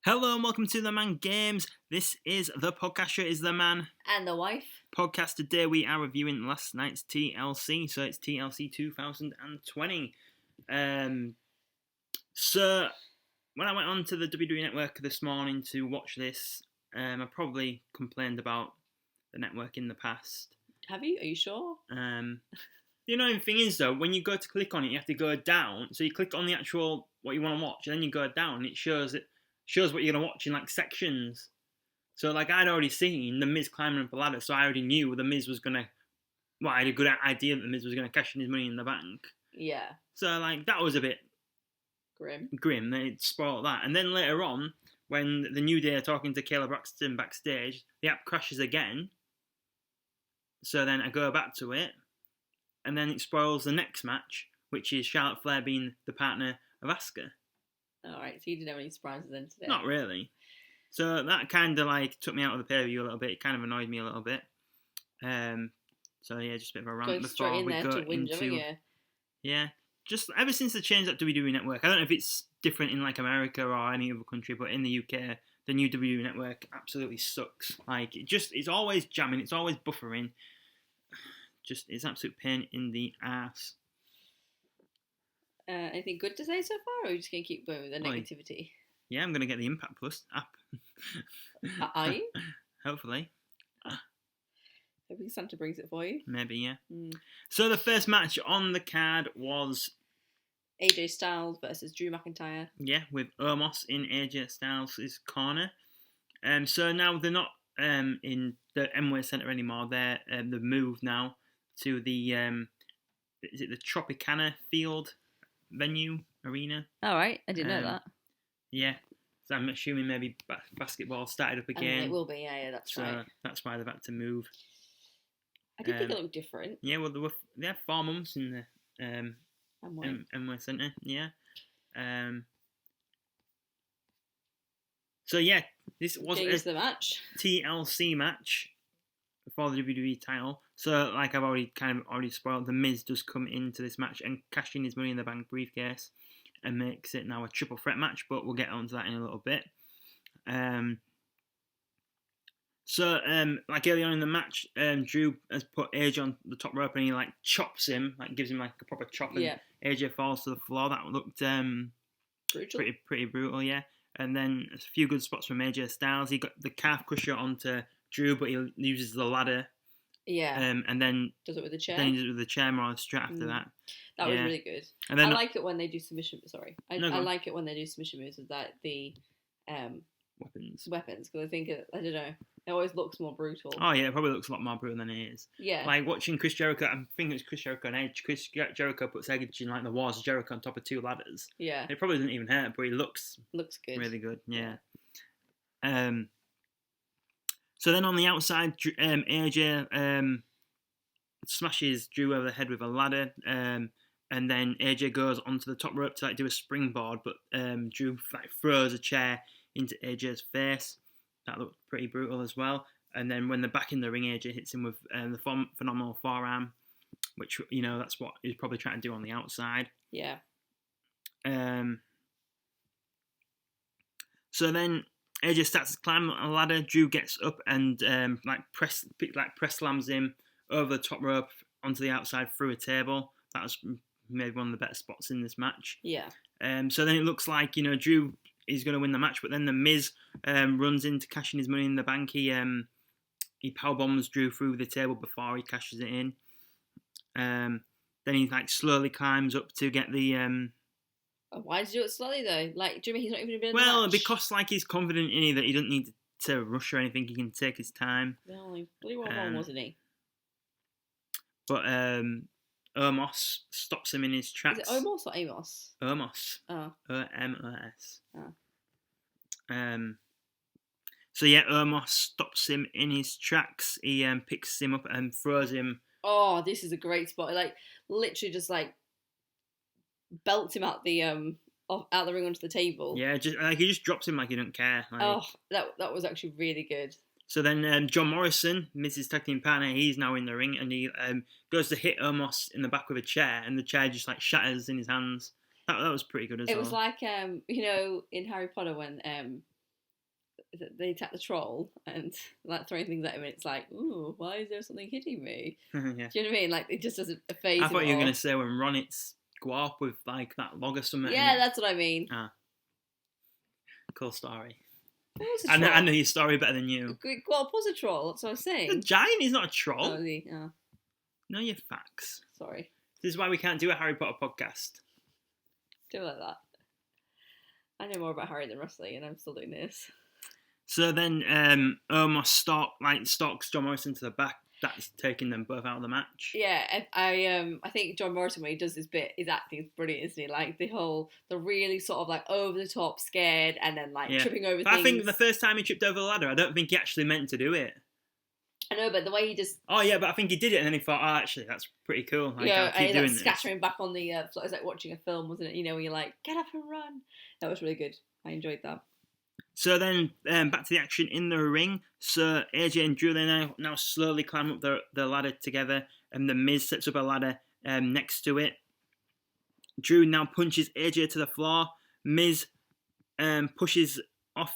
Hello and welcome to TheMan Games. This is the podcast show is The Man And the wife. podcast. Today we are reviewing last night's TLC, so it's TLC 2020. So when I went on to the WWE Network this morning to watch this, I probably complained about the network in the past. Have you? Are you sure? The annoying thing is though, when you go to click on it, you have to go down. So you click on the actual what you want to watch, and then you go down, and it shows what you're gonna watch in like sections. So like I'd already seen the Miz climbing up a ladder, so I already knew the Miz was gonna. Well, I had a good idea that the Miz was gonna cash in his money in the bank. Yeah. So like that was a bit grim. They spoiled that, and then later on, when the New Day are talking to Kayla Braxton backstage, the app crashes again. So then I go back to it, and then it spoils the next match, which is Charlotte Flair being the partner of Asuka. Alright, so you didn't have any surprises then today? Not really. So that kind of like took me out of the pay-per-view a little bit. It kind of annoyed me a little bit. So yeah, just a bit of a rant Going before in we there go to win, into you? Yeah. Just ever since they changed that WWE Network, I don't know if it's different in like America or any other country, but in the UK, the new WWE Network absolutely sucks. Like it's always jamming, it's always buffering. Just it's an absolute pain in the ass. Anything good to say so far, or are you just going to keep going with the negativity? Yeah, I'm going to get the Impact Plus app. Are you? Hopefully. Hoping Santa brings it for you. Maybe, yeah. So the first match on the card was AJ Styles versus Drew McIntyre. Yeah, with Omos in AJ Styles' corner. So now they're not in the Mway Center anymore. They've moved now to the is it the Tropicana Field venue arena? All right, I didn't know that. Yeah, so I'm assuming maybe basketball started up again. It will be, yeah, that's right. So that's why they've had to move. I did think it looked different. Yeah, well, they had 4 months in the Mway Center. Yeah. So yeah, this was the match. TLC match for the WWE title. So like I've already spoiled, the Miz does come into this match and cash in his Money in the Bank briefcase and makes it now a triple threat match, but we'll get onto that in a little bit. So like early on in the match, Drew has put AJ on the top rope and he like chops him, like gives him like a proper chop, and AJ falls to the floor. That looked brutal. Pretty brutal, yeah. And then a few good spots from AJ Styles. He got the calf crusher onto Drew, but he uses the ladder. Yeah. And then does it with the chair. Then he does it with the chair more straight after that. That was really good. And then I like it when they do submission. Sorry, I like it when they do submission moves with that the weapons, because I think I don't know. It always looks more brutal. Oh yeah, it probably looks a lot more brutal than it is. Yeah. Like watching Chris Jericho, I think it was Chris Jericho and Edge. Chris Jericho puts Edge in like the Wars of Jericho on top of 2 ladders. Yeah. It probably doesn't even hurt, but he looks good. Really good, yeah. So then on the outside, AJ smashes Drew over the head with a ladder, and then AJ goes onto the top rope to like do a springboard, but Drew like throws a chair into AJ's face. That looked pretty brutal as well. And then when they're back in the ring, AJ hits him with the phenomenal forearm, which, you know, that's what he's probably trying to do on the outside. Yeah. So then AJ starts to climb a ladder. Drew gets up and press slams him over the top rope onto the outside through a table. That was maybe one of the better spots in this match. Yeah. So then it looks like, you know, Drew is going to win the match, but then the Miz runs in to cash in his Money in the Bank. He powerbombs Drew through the table before he cashes it in. Then he like slowly climbs up to get the. Why does he do it slowly though? Like, do you mean he's not even been in the match? Because like he's confident in it that he doesn't need to rush or anything. He can take his time. No, he blew one, wasn't he? But Omos stops him in his tracks. Is it Omos or Amos? Omos. Oh. O-M-O-S. Oh. So yeah, Omos stops him in his tracks. He picks him up and throws him. Oh, this is a great spot. Like literally just like belts him out the ring onto the table. Yeah, he just drops him like he don't care. Like, that was actually really good. So then John Morrison, Mrs. Tag Team Partner, he's now in the ring and he goes to hit Omos in the back with a chair, and the chair just like shatters in his hands. That was pretty good as well. It was like you know, in Harry Potter when they attack the troll and like throwing things at him, and it's like, ooh, why is there something hitting me? Yeah. Do you know what I mean? Like it just doesn't phase. I thought you were going to say when Ron hits go up with like that log or something. Yeah, that's what I mean. Cool story. I know your story better than you. Guap was a troll. That's what I was saying. The giant is not a troll. Oh, is he? Oh. Know your facts. Sorry. This is why we can't do a Harry Potter podcast. Do it like that. I know more about Harry than wrestling, and I'm still doing this. So then, Omos stalks John Morrison to the back. That's taking them both out of the match. Yeah, I think John Morrison, when he does this bit, his acting is brilliant, isn't he? Like the really sort of like over the top, scared, and then like tripping over things. I think the first time he tripped over the ladder, I don't think he actually meant to do it. I know, but the way he just... Oh, yeah, but I think he did it, and then he thought, oh, actually, that's pretty cool. Like, yeah, I'll keep doing this. Scattering back on the... it was like watching a film, wasn't it? You know, when you're like, get up and run. That was really good. I enjoyed that. So then, back to the action in the ring. So AJ and Drew, they now slowly climb up the ladder together, and the Miz sets up a ladder next to it. Drew now punches AJ to the floor. Miz pushes off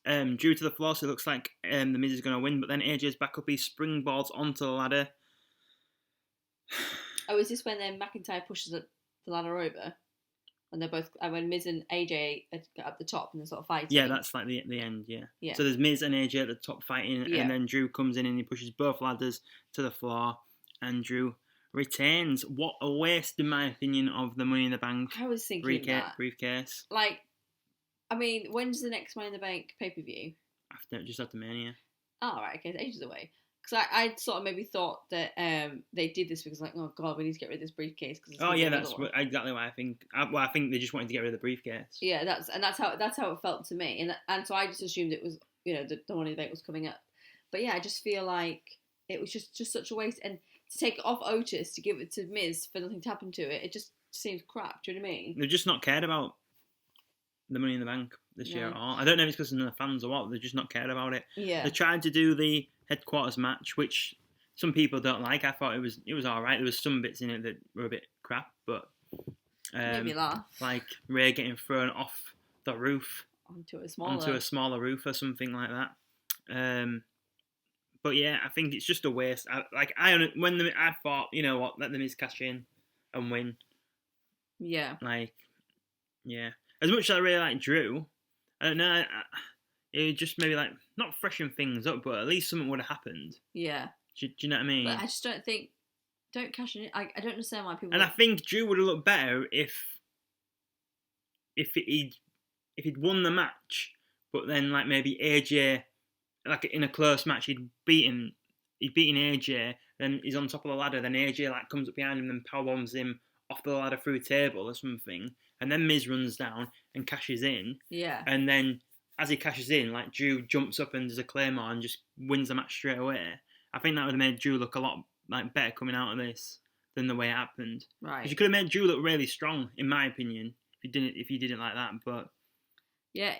Drew to the floor, so it looks like the Miz is going to win, but then AJ's back up, he springboards onto the ladder. Oh, is this when McIntyre pushes the ladder over? And they're both, when Miz and AJ are at the top and they're sort of fighting. Yeah, that's like the end, yeah. Yeah. So there's Miz and AJ at the top fighting, and then Drew comes in and he pushes both ladders to the floor, and Drew retains. What a waste, in my opinion, of the Money in the Bank I was thinking briefcase. Like, I mean, when's the next Money in the Bank pay-per-view? Just after Mania. Oh, right, okay, it's ages away. Because I sort of maybe thought that they did this because, like, oh god, we need to get rid of this briefcase. Oh yeah, that's exactly what I think. I think they just wanted to get rid of the briefcase. Yeah, that's how it felt to me, and so I just assumed it was, you know, the Money in the Bank was coming up. But yeah, I just feel like it was just such a waste, and to take it off Otis to give it to Miz for nothing to happen to it, it just seems crap. Do you know what I mean? They've just not cared about the Money in the Bank this year at all. I don't know if it's because of the fans or what. They've just not cared about it. Yeah. They tried to do the headquarters match, which some people don't like. I thought it was all right. There was some bits in it that were a bit crap, but made me laugh. Like Ray getting thrown off the roof onto a smaller roof or something like that. But yeah, I think it's just a waste. I thought, you know what, let the Miz cash in and win. Yeah. Like, yeah. As much as I really like Drew, I don't know. It would just maybe like not freshen things up, but at least something would have happened. Yeah. Do you know what I mean? But I just don't cash in. I don't understand why people. And I think Drew would have looked better if he'd won the match, but then like maybe AJ, like in a close match, he'd beaten AJ, then he's on top of the ladder, then AJ like comes up behind him and powerbombs him off the ladder through a table or something, and then Miz runs down and cashes in. Yeah. And then as he cashes in, like Drew jumps up and does a Claymore and just wins the match straight away. I think that would have made Drew look a lot like better coming out of this than the way it happened. Right. Because you could have made Drew look really strong, in my opinion, if you didn't like that. But yeah.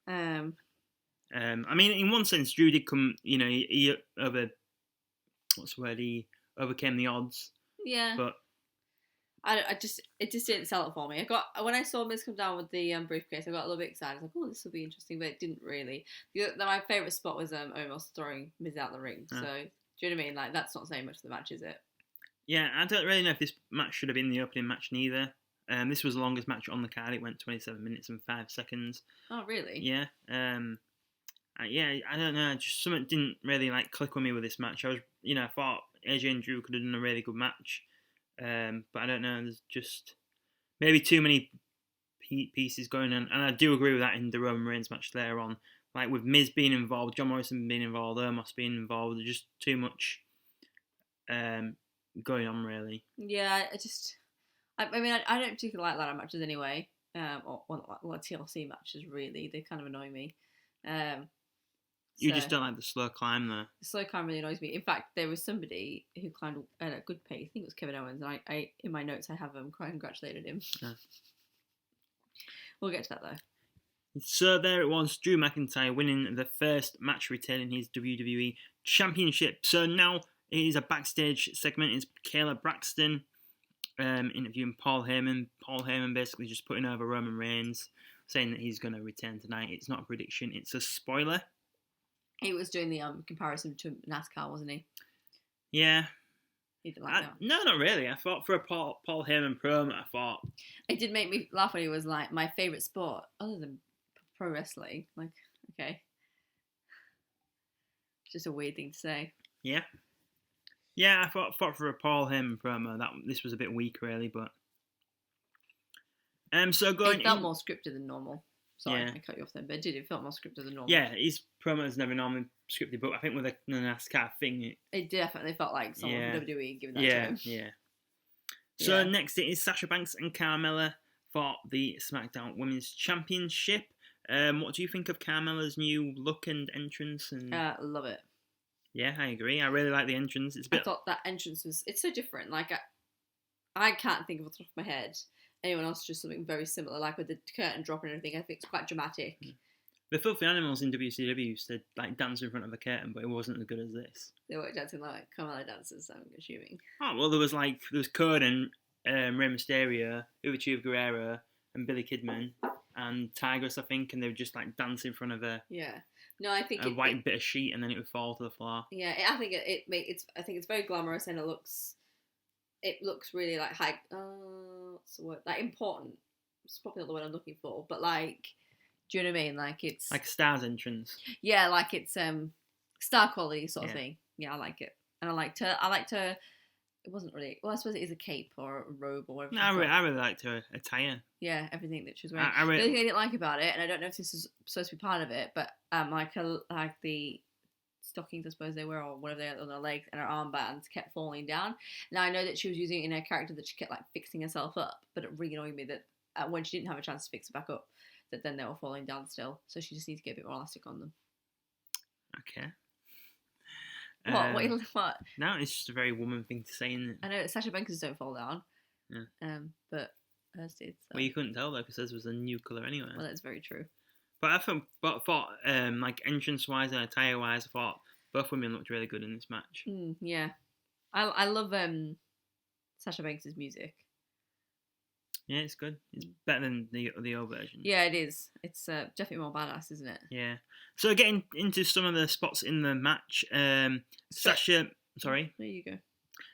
I mean, in one sense, Drew did come. You know, he overcame the odds. Yeah. But it just didn't sell it for me. When I saw Miz come down with the briefcase, I got a little bit excited. I was like, oh, this will be interesting, but it didn't really. My favourite spot was almost throwing Miz out the ring. So, do you know what I mean? Like, that's not saying much to the match, is it? Yeah, I don't really know if this match should have been the opening match neither. This was the longest match on the card. It went 27 minutes and 5 seconds. Oh, really? Yeah. I don't know. Just something didn't really like click with me with this match. I thought AJ and Drew could have done a really good match. But I don't know, there's just maybe too many pieces going on. And I do agree with that in the Roman Reigns match later on. Like with Miz being involved, John Morrison being involved, Omos being involved, there's just too much going on, really. Yeah, I mean, I don't particularly like ladder matches anyway. Or TLC matches, really. They kind of annoy me. You just don't like the slow climb, though. The slow climb really annoys me. In fact, there was somebody who climbed at a good pace. I think it was Kevin Owens. And I in my notes, I have congratulated him. Yeah. We'll get to that, though. So there it was, Drew McIntyre winning the first match retaining his WWE Championship. So now it is a backstage segment. It's Kayla Braxton interviewing Paul Heyman. Paul Heyman basically just putting over Roman Reigns. saying that he's going to return tonight. It's not a prediction; it's a spoiler. He was doing the comparison to NASCAR, wasn't he? Yeah. You didn't like that? No, not really. I thought for a Paul Heyman promo, I thought it did make me laugh when he was like, my favourite sport other than pro wrestling. Like, okay. It's just a weird thing to say. Yeah. Yeah, I thought for a Paul Heyman promo that this was a bit weak, really, but so going. It felt more scripted than normal. Sorry, yeah. I cut you off then, but it felt more scripted than normal. Yeah, his promos never normally scripted, but I think with the NASCAR thing, it definitely felt like someone from WWE giving that to him. Yeah. So next it is Sasha Banks and Carmella for the SmackDown Women's Championship. What do you think of Carmella's new look and entrance? And love it. Yeah, I agree. I really like the entrance. I thought that entrance it's so different. Like I can't think of off the top of my head anyone else just something very similar, like with the curtain drop and everything. I think it's quite dramatic. The Filthy Animals in WCW used to like dance in front of a curtain, but it wasn't as good as this. They weren't dancing like Carmella dances, I'm assuming. Oh well, there was Code and Rey Mysterio, Uchiha Guerrero, and Billy Kidman and Tigress, I think, and they would just like dance in front of a No, I think a white bit of sheet, and then it would fall to the floor. Yeah, I think I think it's very glamorous, and it looks really like high. What's the word? Like important. It's probably not the word I'm looking for, but like, do you know what I mean? Like it's like a Star's entrance. Yeah, like it's star quality sort of thing. Yeah, I like it, and I liked her. It wasn't really. Well, I suppose it is a cape or a robe or whatever. No, I really liked her attire. Yeah, everything that she was wearing. The only thing I didn't like about it, and I don't know if this is supposed to be part of it, but like the stockings, I suppose they were, or whatever they had on her legs, and her armbands kept falling down. Now I know that she was using it in her character that she kept like fixing herself up, but it really annoyed me that when she didn't have a chance to fix it back up, that then they were falling down still. So she just needs to get a bit more elastic on them. Okay. What? No, it's just a very woman thing to say, isn't it? I know Sasha Banks don't fall down. Yeah. But hers did. So. Well, you couldn't tell though, because hers was a new colour anyway. Well, that's very true. But I thought like entrance wise and attire wise, I thought both women looked really good in this match. Yeah, I love Sasha Banks' music. Yeah, it's good. It's better than the old version. Yeah, it is. It's definitely more badass, isn't it? Yeah. So getting into some of the spots in the match, Sasha. Sorry. There you go.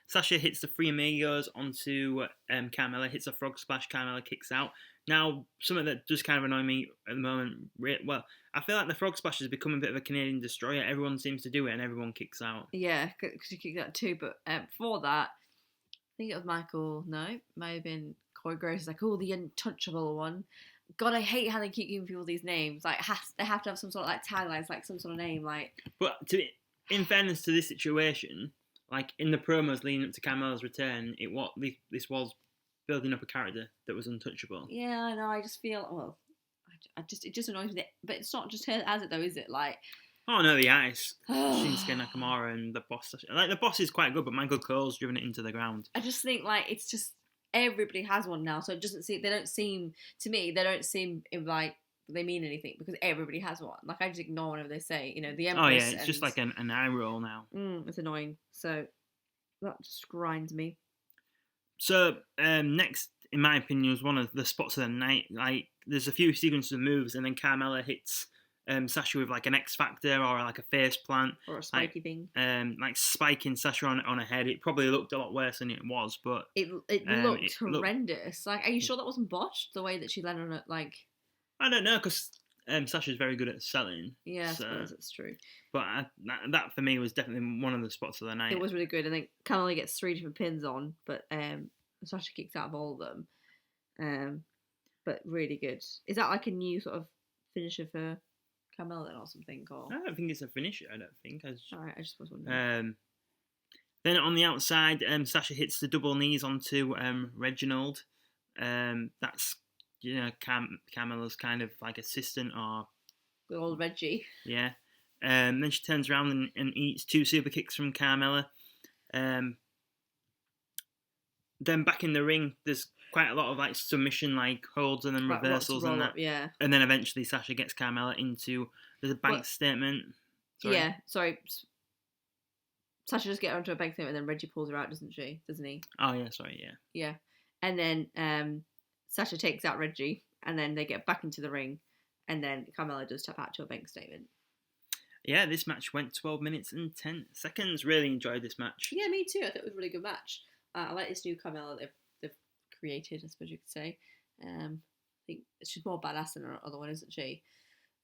Sasha hits the Three Amigos onto Carmella, hits a frog splash, Carmella kicks out. Now, something that does kind of annoy me at the moment, well, I feel like the frog splash has become a bit of a Canadian destroyer. Everyone seems to do it and everyone kicks out. Yeah, because she kicked out too, but before that, I think it was Michael, no, it may have been Corey Grace, like, the untouchable one. God, I hate how they keep giving people these names. Like, they have to have some sort of, like, taglines, like, some sort of name, like... But in fairness to this situation, like, in the promos leading up to Carmella's return, this was building up a character that was untouchable. Yeah, I know, I just feel, well, it just annoys me, but it's not just her, as it, though, is it? Like... Oh, no, the ice. Shinsuke Nakamura and the boss. Like, the boss is quite good, but Michael Cole's driven it into the ground. I just think, like, it's just... Everybody has one now, so it doesn't seem. They don't seem like they mean anything because everybody has one. Like I just ignore whatever they say. You know, the Empress. Oh yeah, it's just like an eye roll now. It's annoying. So that just grinds me. So next, in my opinion, was one of the spots of the night. Like there's a few sequences of moves, and then Carmella hits Sasha with like an X Factor or like a face plant or a spiky thing. Like spiking Sasha on her head. It probably looked a lot worse than it was, but it looked horrendous. Like, are you sure that wasn't botched? The way that she landed on it, like I don't know, because Sasha's very good at selling. Yeah, so, I suppose it's true. But that for me was definitely one of the spots of the night. It was really good. I think Carmella gets 3 different pins on, but Sasha kicks out of all of them. But really good. Is that like a new sort of finisher for Carmella then or something? Or... I don't think it's a finisher. I don't think. Alright, I just was wondering. Then on the outside, Sasha hits the double knees onto Reginald. That's Carmella's kind of like assistant or good old Reggie. Yeah. Then she turns around and eats 2 super kicks from Carmella. Then back in the ring, there's quite a lot of like submission like holds and then reversals and that. Up, yeah. And then eventually Sasha gets Carmella into there's a bank statement. Sorry. Yeah, sorry. Sasha just gets onto a bank statement and then Reggie pulls her out, doesn't he? Oh yeah, sorry, yeah. Yeah. And then Sasha takes out Reggie and then they get back into the ring, and then Carmella does tap out to a bank statement. Yeah, this match went 12 minutes and 10 seconds. Really enjoyed this match. Yeah, me too. I thought it was a really good match. I like this new Carmella they've created, I suppose you could say. I think she's more badass than her other one, isn't she?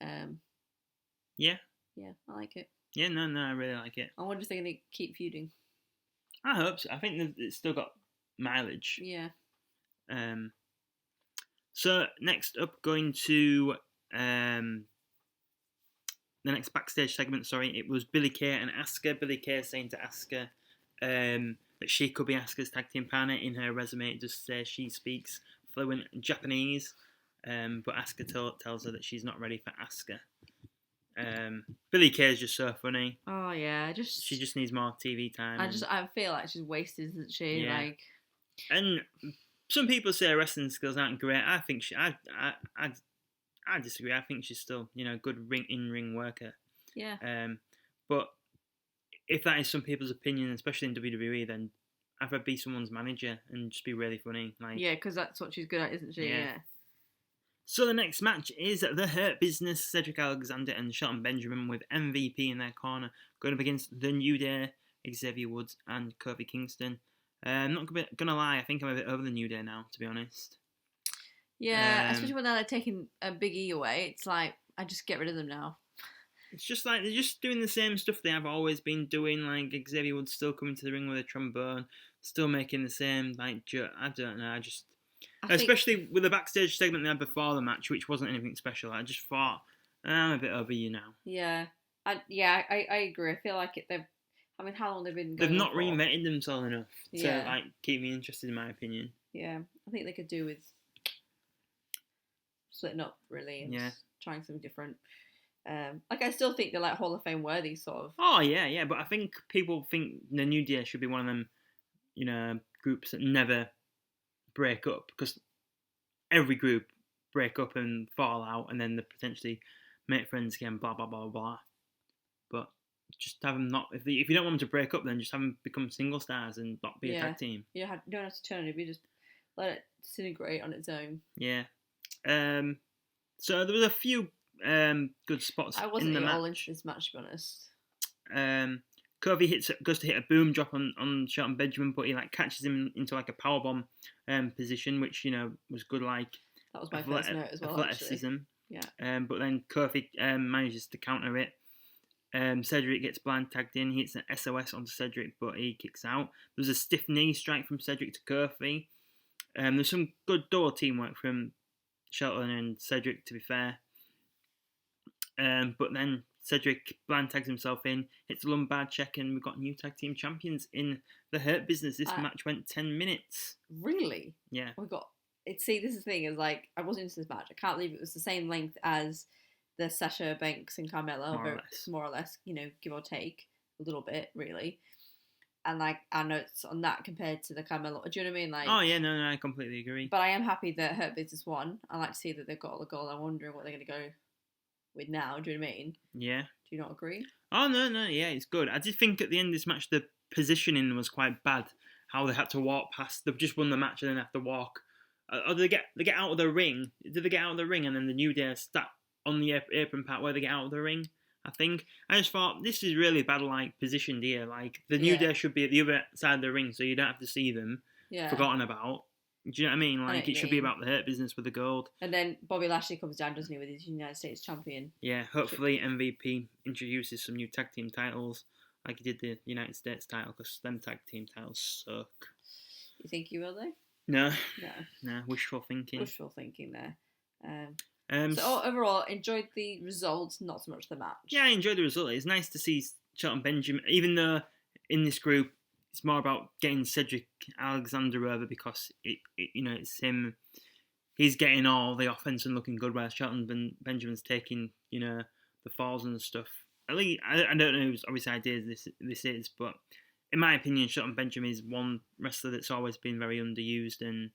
Yeah. Yeah, I like it. Yeah, no, I really like it. I wonder if they're going to keep feuding. I hope so. I think it's still got mileage. Yeah. So next up, going to the next backstage segment. Sorry, it was Billie Kay and Asuka. Billie Kay saying to Asuka that she could be Asuka's tag team partner. In her resume, it does say she speaks fluent Japanese, but Asuka tells her that she's not ready for Asuka. Billie Kay is just so funny. Oh yeah, she just needs more TV time. I feel like she's wasted, isn't she? Yeah. Like, and some people say her wrestling skills aren't great. I think I disagree. I think she's still good in-ring worker. Yeah. But if that is some people's opinion, especially in WWE, then I'd rather be someone's manager and just be really funny. Like, yeah, because that's what she's good at, isn't she? Yeah. So the next match is The Hurt Business, Cedric Alexander and Shelton Benjamin with MVP in their corner, going up against The New Day, Xavier Woods and Kofi Kingston. I'm not gonna lie, I think I'm a bit over The New Day now, to be honest. Yeah, especially when they're taking a Big E away. It's like, I just get rid of them now. It's just like they're just doing the same stuff they have always been doing. Like Xavier Woods still coming to the ring with a trombone, still making the same I don't know. Especially with the backstage segment they had before the match, which wasn't anything special. I just thought, I'm a bit over you now. Yeah, I agree. I feel like how long they've been going? They've not reinvented themselves enough to keep me interested, in my opinion. Yeah, I think they could do with splitting up really and trying something different. I still think they're like Hall of Fame worthy, sort of. Oh yeah, but I think people think the New Day should be one of them, groups that never break up, because every group break up and fall out, and then they potentially make friends again. Blah blah blah blah. But just have them not. If you don't want them to break up, then just have them become single stars and not be a tag team. You don't have to turn it. You just let it disintegrate on its own. Yeah. So there was a few good spots in the match. I wasn't all into this match, to be honest. Curvy goes to hit a boom drop on Shelton Benjamin, but he catches him into a powerbomb position, which was good. That was my first note as well. Athleticism. Actually. Yeah. But then Curvy manages to counter it. Cedric gets blind tagged in. He hits an SOS onto Cedric, but he kicks out. There's a stiff knee strike from Cedric to Curvy. There's some good double teamwork from Shelton and Cedric, to be fair. But then Cedric blind tags himself in, hits a lumbar check, and we've got new tag team champions in The Hurt Business. This match went 10 minutes. Really? Yeah. This is the thing, is I wasn't into this match. I can't believe it was the same length as the Sasha Banks and Carmella, more or less, give or take a little bit, really. And our notes on that compared to the Carmella, do you know what I mean? Oh yeah, no, I completely agree. But I am happy that Hurt Business won. I like to see that they've got all the gold. I'm wondering what they're going to go with now. Do you know what I mean? Yeah. Do you not agree? Oh no, yeah, it's good. I did think at the end of this match the positioning was quite bad. How they had to walk past. They've just won the match and then have to walk. Or they get out of the ring. Did they get out of the ring and then the New Day start on the apron part where they get out of the ring? I think. I just thought, this is really bad, positioned here. The New Day should be at the other side of the ring, so you don't have to see them forgotten about. Do you know what I mean? It should be about the Hurt Business with the gold. And then Bobby Lashley comes down, doesn't he, with his United States champion? Yeah, hopefully MVP introduces some new tag team titles, like he did the United States title, because them tag team titles suck. You think he will, though? No, wishful thinking. Wishful thinking there. So overall, enjoyed the results, not so much the match. Yeah, I enjoyed the result. It's nice to see Shelton Benjamin, even though in this group it's more about getting Cedric Alexander over, because it's him. He's getting all the offense and looking good, while Shelton Benjamin's taking the falls and stuff. At least I don't know whose obviously idea this is, but in my opinion, Shelton Benjamin is one wrestler that's always been very underused, and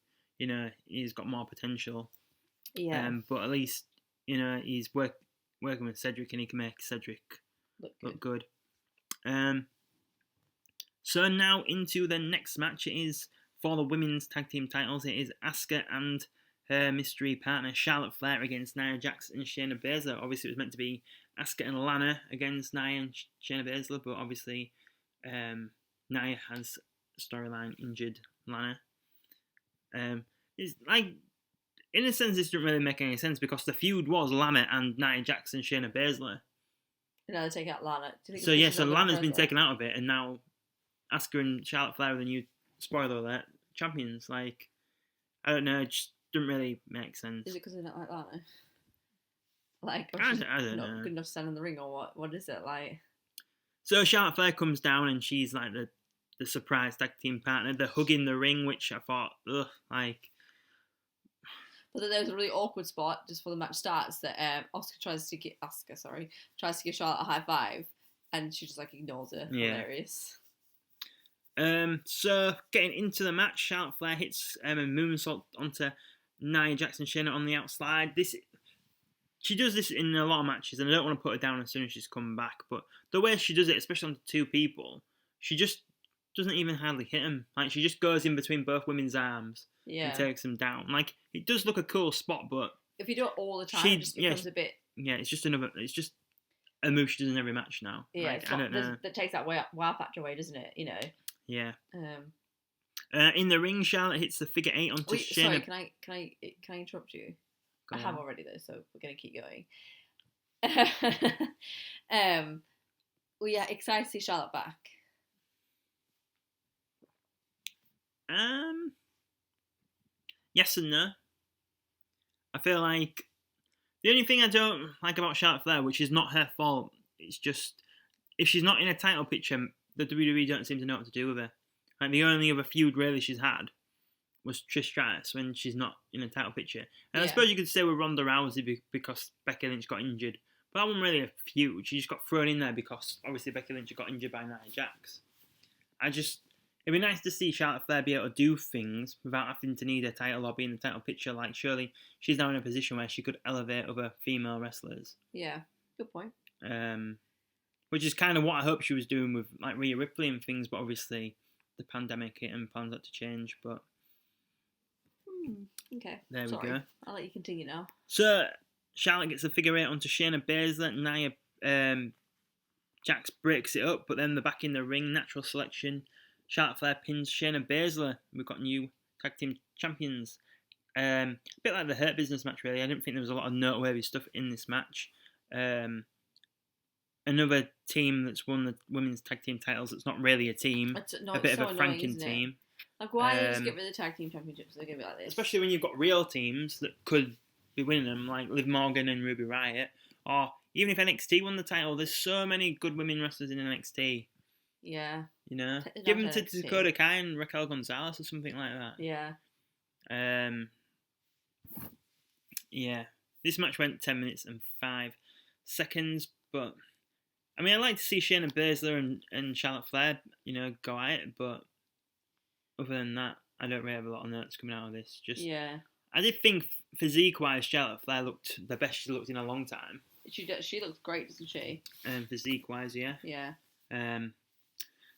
he's got more potential. Yeah. But at least he's working with Cedric, and he can make Cedric look good. So now into the next match. It is for the women's tag team titles. It is Asuka and her mystery partner Charlotte Flair against Nia Jax and Shayna Baszler. Obviously, it was meant to be Asuka and Lana against Nia and Shayna Baszler, but obviously Nia has storyline injured Lana. It's like, in a sense, this didn't really make any sense because the feud was Lana and Nia Jax and Shayna Baszler. Now they take out Lana. So Lana's been taken out of it, and now Asuka and Charlotte Flair are the new, spoiler alert, champions. Like, I don't know, it just didn't really make sense. Is it because they don't like Lana? Like, I don't know. Not good enough to stand in the ring, or what? What is it like? So Charlotte Flair comes down, and she's like the surprise tag team partner. They're hugging the ring, which I thought, like. But then there was a really awkward spot just before the match starts that Asuka tries to give Charlotte a high five, and she just like ignores her. Yeah. Hilarious. So getting into the match, Charlotte Flair hits a moonsault onto Nia Jax and Shayna on the outside. She does this in a lot of matches, and I don't want to put her down as soon as she's come back. But the way she does it, especially onto two people, she just doesn't even hardly hit them. Like, she just goes in between both women's arms and takes them down. Like, it does look a cool spot, but if you do it all the time, it just becomes a bit. Yeah, it's just a move she does in every match now. Yeah, like, I don't know. That takes that wow factor away, doesn't it? You know. Yeah. In the ring, Charlotte hits the figure 8 onto Shayna. Sorry, can I interrupt you? Go I on. have already though, so we're gonna keep going. Well, yeah, excited to see Charlotte back. Yes and no. I feel like the only thing I don't like about Charlotte Flair, which is not her fault, it's just if she's not in a title picture, the WWE don't seem to know what to do with her. Like, the only other feud really she's had was Trish Stratus when she's not in a title picture. And I suppose you could say with Ronda Rousey because Becky Lynch got injured. But that wasn't really a feud. She just got thrown in there because obviously Becky Lynch got injured by Nia Jax. It'd be nice to see Charlotte Flair be able to do things without having to need a title or be in the title picture. Like, surely she's now in a position where she could elevate other female wrestlers. Yeah, good point. Which is kind of what I hope she was doing with like Rhea Ripley and things, but obviously the pandemic hit and plans had to change. But okay, there we go. I'll let you continue now. So Charlotte gets a figure 8 onto Shayna Baszler. Nia Jax breaks it up, but then they're back in the ring. Natural selection. Charlotte Flair pins Shayna Baszler. We've got new tag team champions. A bit like the Hurt Business match, really. I didn't think there was a lot of noteworthy stuff in this match. Another team that's won the women's tag team titles that's not really a team. A bit of a Franken team. Like, why don't you just get rid of the tag team championships? They're going to be like this. Especially when you've got real teams that could be winning them, like Liv Morgan and Ruby Riott. Or even if NXT won the title, there's so many good women wrestlers in NXT. Yeah. You know? Give them to Dakota Kai and Raquel Gonzalez or something like that. Yeah. Yeah. This match went 10 minutes and 5 seconds, but I mean, I'd like to see Shayna Baszler and Charlotte Flair, go at it, but other than that, I don't really have a lot of notes coming out of this. I did think physique-wise, Charlotte Flair looked the best she looked in a long time. She looks great, doesn't she? Physique-wise, yeah. Yeah.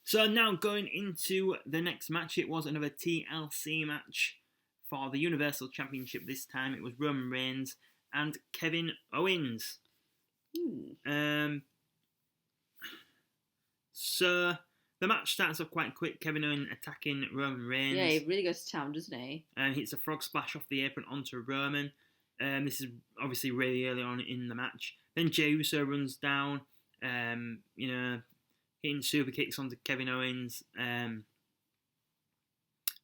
So now going into the next match, it was another TLC match for the Universal Championship. This time it was Roman Reigns and Kevin Owens. So the match starts off quite quick. Kevin Owens attacking Roman Reigns. Yeah, he really goes to town, doesn't he? And hits a frog splash off the apron onto Roman. This is obviously really early on in the match. Then Jey Uso runs down, hitting super kicks onto Kevin Owens.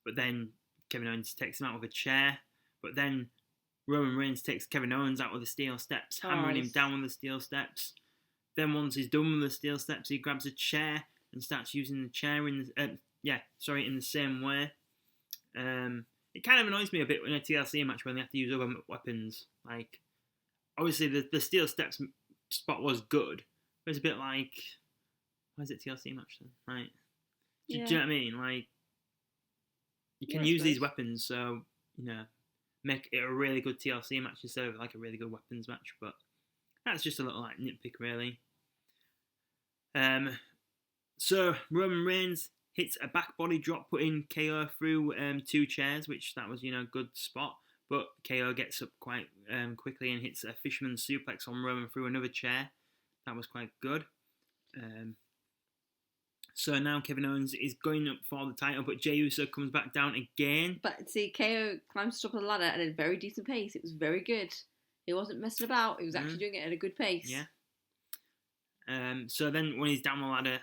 But then Kevin Owens takes him out with a chair. But then Roman Reigns takes Kevin Owens out with the steel steps, hammering him down with the steel steps. Then once he's done with the steel steps, he grabs a chair and starts using the chair in the same way. It kind of annoys me a bit in a TLC match when they have to use other weapons. Like, obviously the steel steps spot was good, but it's a bit like, why is it TLC match then? Right? Do you know what I mean? Like, you can use these weapons, so make it a really good TLC match instead of like a really good weapons match. But that's just a little like nitpick, really. So Roman Reigns hits a back body drop, putting KO through 2 chairs, which that was good spot. but KO gets up quite quickly and hits a fisherman suplex on Roman through another chair. That was quite good. So now Kevin Owens is going up for the title, but Jey Uso comes back down again. But see, KO climbs to the top of the ladder at a very decent pace. It was very good. He wasn't messing about. He was actually doing it at a good pace. Yeah. So then when he's down the ladder,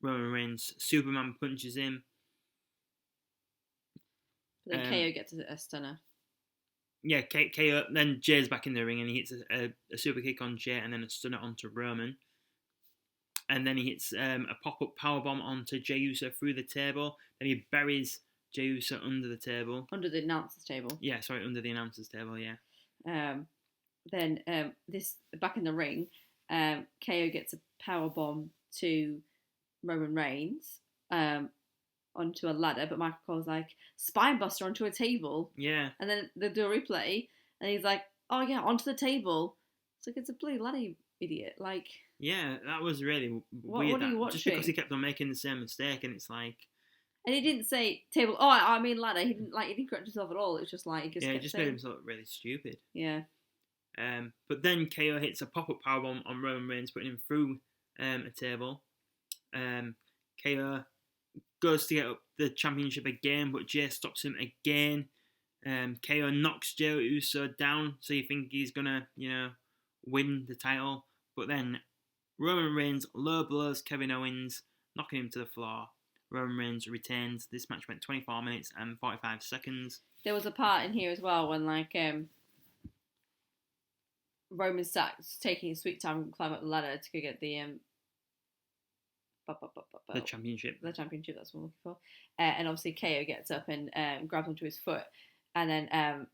Roman Reigns Superman punches him. But then KO gets a stunner. Yeah, KO. Then Jay's back in the ring and he hits a super kick on Jay and then a stunner onto Roman. And then he hits a pop-up powerbomb onto Jey Uso through the table. Then he buries Jey Uso under the table. Under the announcer's table. Yeah, sorry, under the announcer's table, yeah. Then this back in the ring, KO gets a powerbomb to Roman Reigns onto a ladder, but Michael Cole's like, spinebuster onto a table. Yeah. And then they do a replay, and he's like, oh yeah, onto the table. It's like, it's a bloody ladder, you idiot. Like... Yeah, that was really weird. What are you watching? Just because he kept on making the same mistake, and it's like... And he didn't say table. Oh, I mean ladder. He didn't correct himself at all. It was just like he he just made himself look really stupid. Yeah. But then KO hits a pop-up powerbomb on Roman Reigns, putting him through a table. KO goes to get up the championship again, but Jay stops him again. KO knocks Jey Uso down, so you think he's gonna, win the title. But then Roman Reigns low blows Kevin Owens, knocking him to the floor. Roman Reigns retains. This match went 24 minutes and 45 seconds. There was a part in here as well when Roman starts taking his sweet time and climb up the ladder to go get the championship. The championship, that's what I'm looking for. And obviously KO gets up and grabs onto his foot and then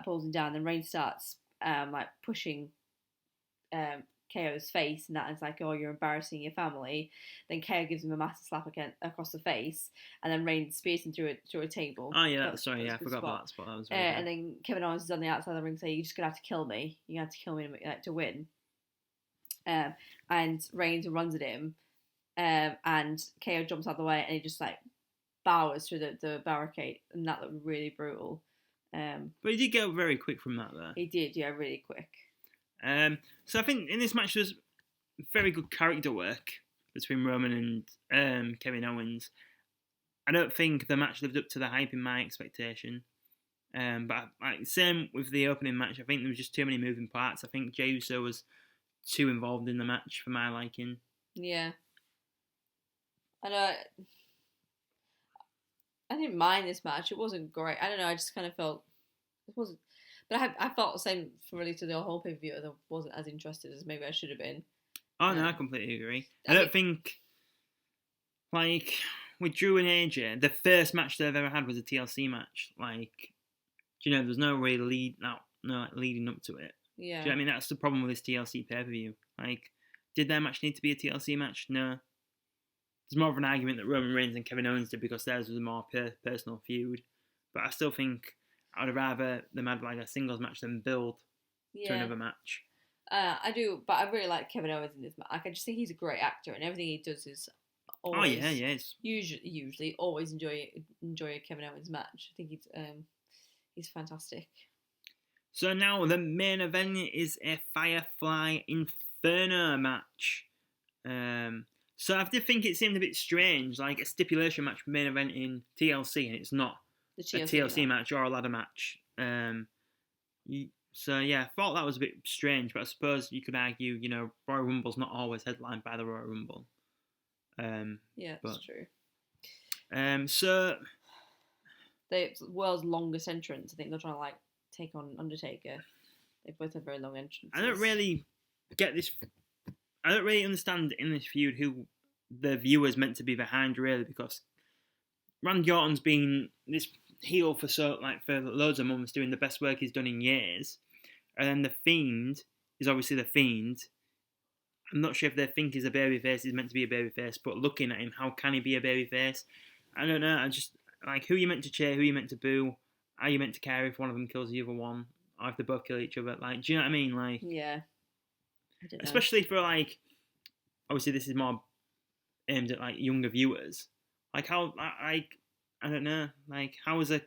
pulls him down. Then Reigns starts pushing KO's face, and that is like, oh, you're embarrassing your family. Then KO gives him a massive slap across the face, and then Reigns spears him through a table. Oh yeah, sorry, I forgot about that spot. That was really and then Kevin Owens is on the outside of the ring saying, you're just gonna have to kill me. You're gonna have to kill me to win. And Reigns runs at him, and KO jumps out of the way, and he just bowers through the barricade, and that looked really brutal. But he did get up very quick from that there. He did, yeah, really quick. So I think in this match there was very good character work between Roman and Kevin Owens. I don't think the match lived up to the hype in my expectation. But same with the opening match. I think there was just too many moving parts. I think Jey Uso was too involved in the match for my liking. Yeah. I didn't mind this match. It wasn't great. I don't know. I just kind of felt it wasn't. But I felt the same really to the whole pay-per-view. I wasn't as interested as maybe I should have been. Oh, no, I completely agree. I don't think, with Drew and AJ, the first match they've ever had was a TLC match. There's no really leading up to it. Yeah. Do you know what I mean? That's the problem with this TLC pay-per-view. Did their match need to be a TLC match? No. There's more of an argument that Roman Reigns and Kevin Owens did because theirs was a more personal feud. But I still think I'd rather them have a singles match than build to another match. I do, but I really like Kevin Owens in this match. I just think he's a great actor, and everything he does is always. Oh yeah, yes. Usually, always enjoy a Kevin Owens match. I think he's fantastic. So now the main event is a Firefly Inferno match. So I did think it seemed a bit strange, like a stipulation match main event in TLC, and it's not a TLC match or a ladder match. So yeah, I thought that was a bit strange, but I suppose you could argue, Royal Rumble's not always headlined by the Royal Rumble. Yeah, that's true. So the world's longest entrance. I think they're trying to take on Undertaker. They both have very long entrances. I don't really get this. I don't really understand in this feud who the viewer's meant to be behind, really, because Randy Orton's been this heel for loads of months, doing the best work he's done in years, and then the Fiend is obviously the Fiend. I'm not sure if they think he's a babyface, he's meant to be a babyface, but looking at him, how can he be a babyface? I don't know. I just who you meant to cheer, who you meant to boo, are you meant to care if one of them kills the other one, or if they both kill each other? Do you know what I mean? Yeah. I don't know. Especially for obviously this is more aimed at younger viewers. I don't know. How is a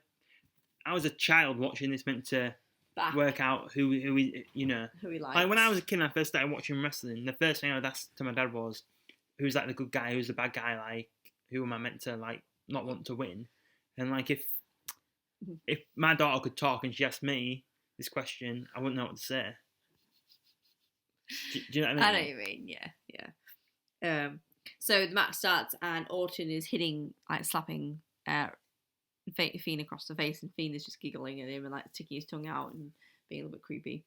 I was a child watching this, meant to Back. work out who he, you know. Who he likes. Like when I was a kid and I first started watching wrestling, the first thing I would ask to my dad was, who's like the good guy, who's the bad guy, like who am I meant to like not want to win? And like if my daughter could talk and she asked me this question, I wouldn't know what to say. Do you know what I mean? I know what you mean, yeah. So the match starts and Orton is hitting, like slapping Fiend across the face, and Fiend is just giggling at him and like sticking his tongue out and being a little bit creepy.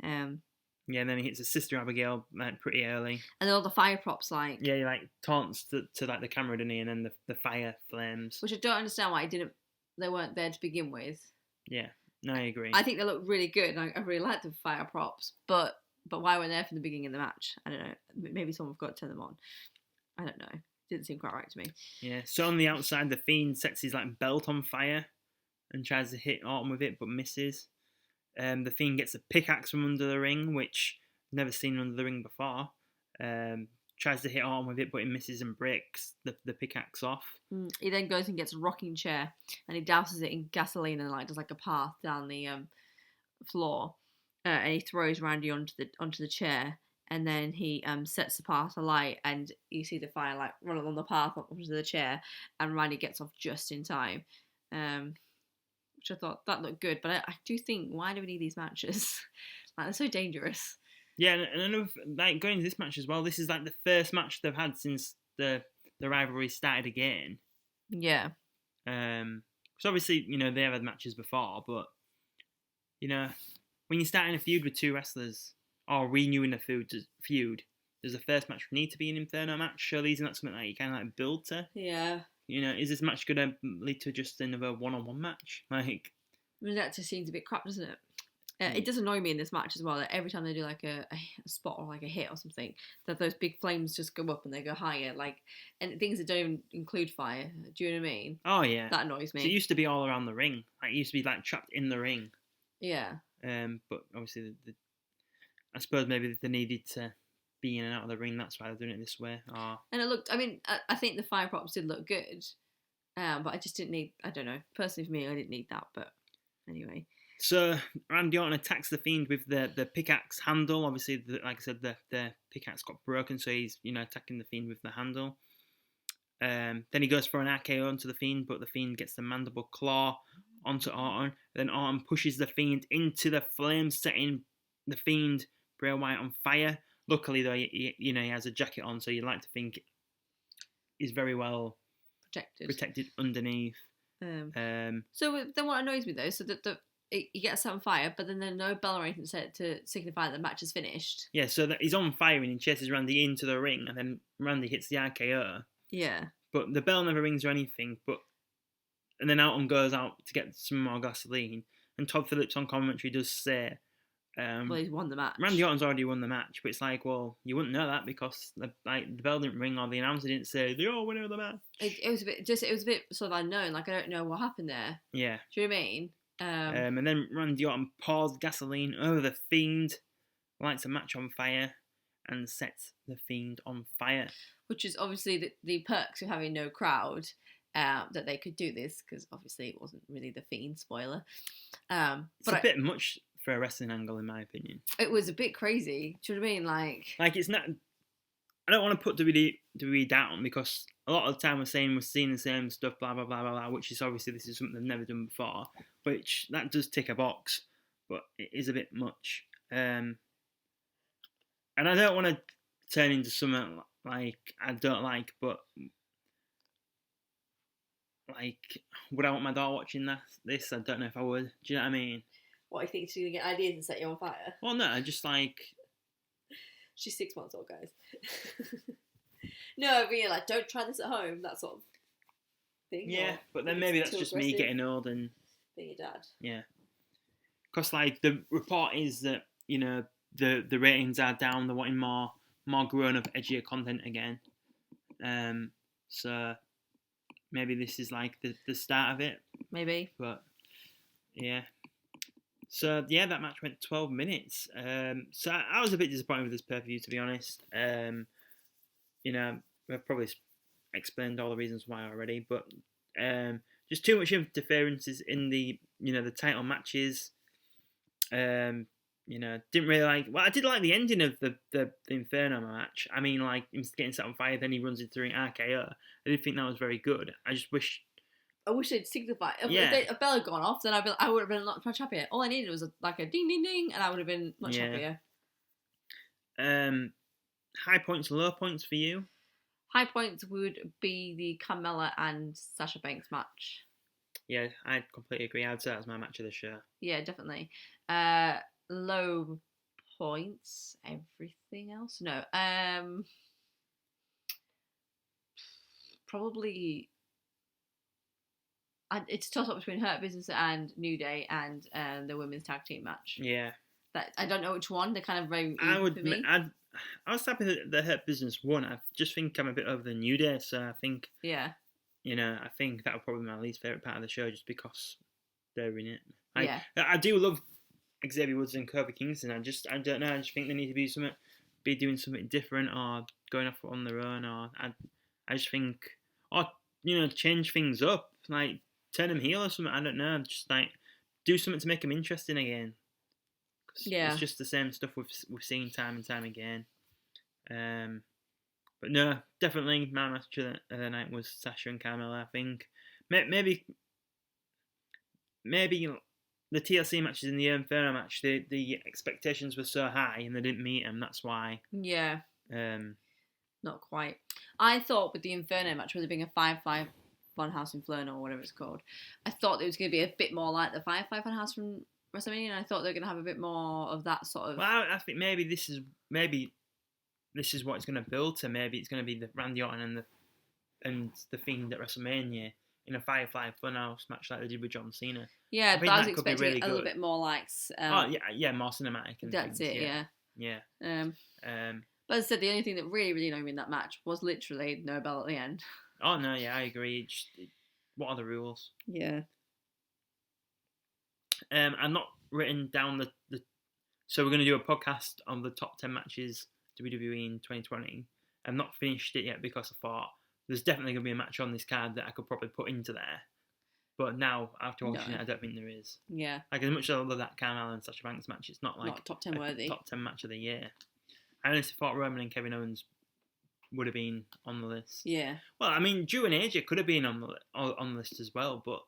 Yeah, and then he hits his sister Abigail like pretty early. And then all the fire props like... Yeah, he like taunts to like the camera, doesn't he? And then the fire flames. Which I don't understand why they weren't there to begin with. Yeah, no, I agree. I think they look really good, and I really like the fire props, but why weren't they there from the beginning of the match? I don't know. Maybe someone forgot to turn them on. I don't know. Didn't seem quite right to me. Yeah, so on the outside, the Fiend sets his like belt on fire and tries to hit Orton with it, but misses. The Fiend gets a pickaxe from under the ring, which I've never seen under the ring before. Tries to hit Orton with it, but it misses and breaks the pickaxe off. He then goes and gets a rocking chair, and he douses it in gasoline and like does like a path down the floor, and he throws Randy onto the chair. And then he sets the path alight, and you see the fire like run along the path onto the chair, and Randy gets off just in time, which I thought that looked good. But I do think, why do we need these matches? Like they're so dangerous. Yeah, and like going into this match as well, this is like the first match they've had since the rivalry started again. Yeah. So obviously they have had matches before, but when you're starting a feud with two wrestlers. Or renewing a feud. Does the first match need to be an Inferno match? Surely isn't that something that you kind of like build to? Yeah. Is this match going to lead to just another one-on-one match? Like, I mean, that just seems a bit crap, doesn't it? It does annoy me in this match as well that every time they do like a spot or like a hit or something, that those big flames just go up and they go higher, like, and things that don't even include fire. Do you know what I mean? Oh yeah. That annoys me. So it used to be all around the ring. Like it used to be like trapped in the ring. Yeah. But obviously I suppose maybe they needed to be in and out of the ring. That's why they're doing it this way. And it looked. I mean, I think the fire props did look good, but I just didn't need. I don't know. Personally, for me, I didn't need that. But anyway. So Randy Orton attacks the Fiend with the pickaxe handle. Obviously, like I said, the pickaxe got broken, so he's attacking the Fiend with the handle. Then he goes for an RKO onto the Fiend, but the Fiend gets the mandible claw onto Orton. Then Orton pushes the Fiend into the flames, setting the Fiend Bray Wyatt on fire. Luckily, though, he has a jacket on, so you like to think he's very well protected underneath. So then, what annoys me though, so that he gets set on fire, but then there's no bell or anything set to signify that the match is finished. Yeah, so that he's on fire and he chases Randy into the ring, and then Randy hits the RKO. Yeah. But the bell never rings or anything. And then Orton goes out to get some more gasoline, and Todd Phillips on commentary does say. Well, he's won the match. Randy Orton's already won the match, but it's like, well, you wouldn't know that because the bell didn't ring or the announcer didn't say the winner of the match. It was a bit sort of unknown. Like I don't know what happened there. Yeah. Do you know what I mean? And then Randy Orton pours gasoline over the Fiend, lights a match on fire, and sets the Fiend on fire. Which is obviously the perks of having no crowd. That they could do this because obviously it wasn't really the Fiend, spoiler. It's a bit much for a wrestling angle, in my opinion. It was a bit crazy. Do you know what I mean? Like it's not. I don't want to put WWE down because a lot of the time we're seeing the same stuff, blah blah blah blah blah. Which is obviously this is something they've never done before, which that does tick a box, but it is a bit much. And I don't want to turn into something like I don't like, but. Like, would I want my daughter watching this? I don't know if I would. Do you know what I mean? What, I think she's going to get ideas and set you on fire? Well, no, just like... She's 6 months old, guys. No, but you're like, don't try this at home, that sort of thing. Yeah, but then maybe that's just me getting old and... Being a dad. Yeah. Because, like, the report is that, the ratings are down, they're wanting more grown-up, edgier content again. So... Maybe this is like the start of it. Maybe. But, yeah. So, yeah, that match went 12 minutes. So I was a bit disappointed with this pay-per-view, to be honest. I've probably explained all the reasons why already. But just too much interferences in the the title matches. Didn't really like. Well, I did like the ending of the Inferno match. I mean, like him getting set on fire, then he runs into the ring RKO. I did think that was very good. I just wish. I wish they'd signified. Yeah. If Bell had gone off, then I would have been much happier. All I needed was a ding ding ding, and I would have been much happier. High points, low points for you. High points would be the Carmella and Sasha Banks match. Yeah, I completely agree. I'd say that was my match of the show. Yeah, definitely. Low points, everything else. No. Probably. It's a toss up between Hurt Business and New Day and the women's tag team match. Yeah. That I don't know which one. They're kind of very. I was happy that the Hurt Business won. I just think I'm a bit over the New Day, so I think. Yeah. I think that would probably be my least favourite part of the show just because they're in it. I do love Xavier Woods and Curvy Kingston. I don't know. I just think they need to be doing something different or going off on their own. Or I just think, change things up. Like, turn them heel or something. I don't know. Just, do something to make them interesting again. Yeah. It's just the same stuff we've seen time and time again. But no, definitely my match of the night was Sasha and Carmella. I think maybe the TLC matches in the Inferno match, the expectations were so high and they didn't meet them. That's why. Yeah. Not quite. I thought with the Inferno match, with it being a 5-5 Funhouse Inferno or whatever it's called, I thought it was going to be a bit more like the 5-5 Funhouse from WrestleMania, and I thought they were going to have a bit more of that sort of. Well, I think maybe this is what it's going to build to. Maybe it's going to be the Randy Orton and the Fiend at WrestleMania in a 5-5 Funhouse match like they did with John Cena. Yeah, but I was expecting really a little bit more like. More cinematic. And that's things. it. Yeah. But as I said, the only thing that really, really annoyed me in that match was literally no bell at the end. Oh no, yeah, I agree. What are the rules? Yeah. I'm not written down the. So we're going to do a podcast on the top 10 matches WWE in 2020. I've not finished it yet because I thought there's definitely going to be a match on this card that I could probably put into there. But now, after watching it, I don't think there is. Yeah. Like, as much as I love that Carmella and Sasha Banks match, it's not like not top 10 worthy. Top 10 match of the year. I honestly thought Roman and Kevin Owens would have been on the list. Yeah. Well, I mean, Drew and AJ could have been on the list as well, but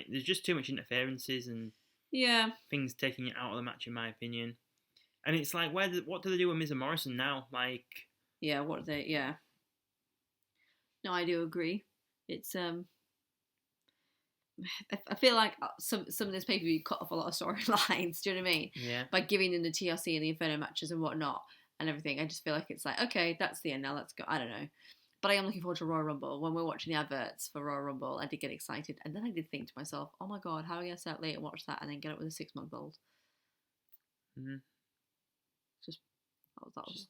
there's just too much interferences and things taking it out of the match, in my opinion. And it's like, what do they do with Miz and Morrison now? Like, yeah, what are they? Yeah. No, I do agree. It's I feel like some of this pay-per-view cut off a lot of storylines. Do you know what I mean? Yeah. By giving them the TLC and the Inferno matches and whatnot and everything, I just feel like it's like, okay, that's the end now. Let's go. I don't know. But I am looking forward to Royal Rumble. When we're watching the adverts for Royal Rumble, I did get excited. And then I did think to myself, oh my God, how are we going to stay out late and watch that and then get up with a 6-month-old? Mm-hmm. Just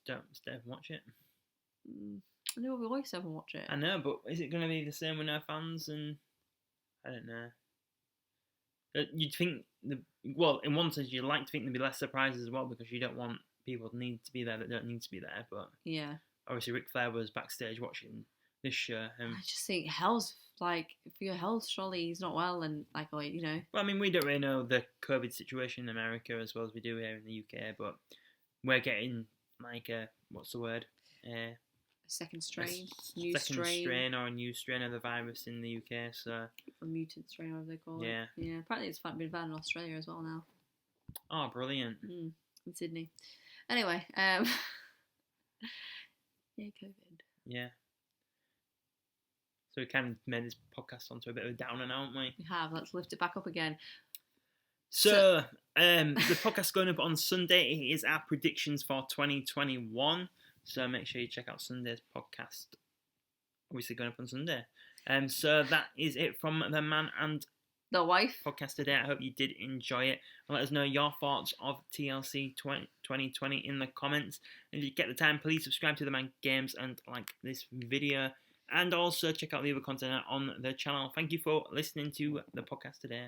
don't stay and watch it. I know we always stay and watch it. I know, but is it going to be the same with no fans? And I don't know. You'd think, in one sense, you'd like to think there'd be less surprises as well because you don't want people to need to be there that don't need to be there. But yeah. Obviously, Ric Flair was backstage watching this show. I just think Hell's surely he's not well and Well, I mean, we don't really know the COVID situation in America as well as we do here in the UK, but we're getting what's the word? A second strain, strain or a new strain of the virus in the UK. So a mutant strain, whatever they call it. Yeah. Apparently, it's been banned in Australia as well now. Oh, brilliant! In Sydney. Anyway, yeah, COVID. Yeah. So we kind of made this podcast onto a bit of a downer now, haven't we? We have. Let's lift it back up again. So the podcast going up on Sunday is our predictions for 2021. So make sure you check out Sunday's podcast. Obviously going up on Sunday. So that is it from the Man and the Wife podcast today. I hope you did enjoy it. And let us know your thoughts of TLC 2020 in the comments. And if you get the time, please subscribe to TheMan Games and like this video. And also check out the other content on the channel. Thank you for listening to the podcast today.